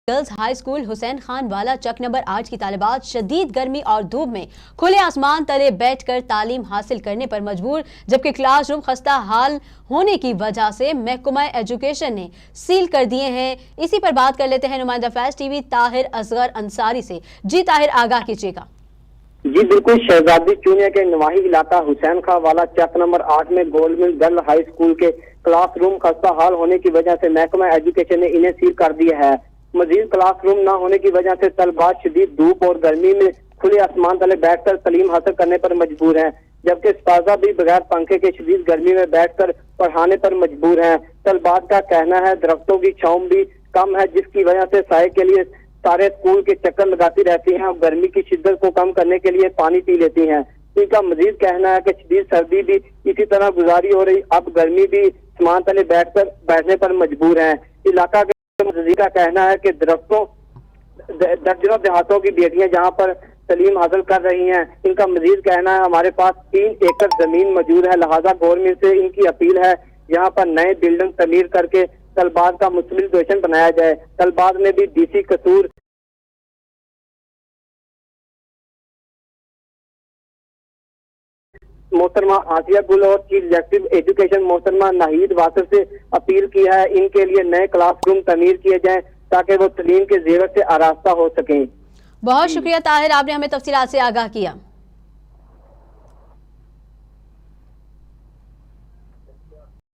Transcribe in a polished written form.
Girls high school Hussain Khan वाला चक number 8 की तालिबात शदीद गर्मी और धूप में खुले आसमान तले बैठकर तालीम हासिल करने पर मजबूर, जबकि क्लास रूम खस्ता हाल होने की वजह से महकमा एजुकेशन ने सील कर दिए हैं। इसी पर बात कर लेते हैं नुमाइंदा फैज टीवी ताहिर असगर अंसारी से। जी ताहिर, आगाह कीजिएगा। जी बिल्कुल, शहजादी चूनिया के नवाही इलाका हुसैन खां वाला चक नंबर 8 में गोल्डमिल गर्ल हाई स्कूल के क्लासरूम खस्ता हाल होने की वजह से महकमा एजुकेशन ने इन्हें सील कर दिया है। मजीद क्लासरूम न होने की वजह से तलबात शदीद धूप और गर्मी में खुले आसमान तले बैठकर तालीम हासिल करने पर मजबूर हैं, जबकि उस्ताजा भी बगैर पंखे के शदीद गर्मी में बैठकर पढ़ाने पर मजबूर हैं। तलबात का कहना है दरख्तों की छांव भी कम है, जिसकी वजह से साए के लिए सारे स्कूल के चक्कर लगाती रहती हैं और गर्मी की शिद्दत को कम करने के लिए पानी पी लेती हैं। इनका मजीद कहना है कि शदीद सर्दी भी इसी तरह गुजारी हो रही, अब गर्मी भी आसमान तले बैठने पर मजबूर है। इलाका के का कहना है कि दर्जनों देहातों की बेटियां जहां पर तालीम हासिल कर रही हैं। इनका मजीद कहना है हमारे पास 3 एकड़ जमीन मौजूद है, लिहाजा गवर्नमेंट से इनकी अपील है यहाँ पर नए बिल्डिंग तमीर करके तलबात का मुस्तकिल एजुकेशन बनाया जाए। तलबात में भी डीसी कसूर मोहतरमा आसिया गुल और चीफ एग्जीक्यूटिव एजुकेशन मोहतरमा नाहिद वासिफ से अपील की है इनके लिए नए क्लासरूम तमीर किए जाएं ताकि वो तालीम के जेवर से आरास्ता हो सकें। बहुत शुक्रिया ताहिर, आपने हमें तफसीलात से आगाह किया।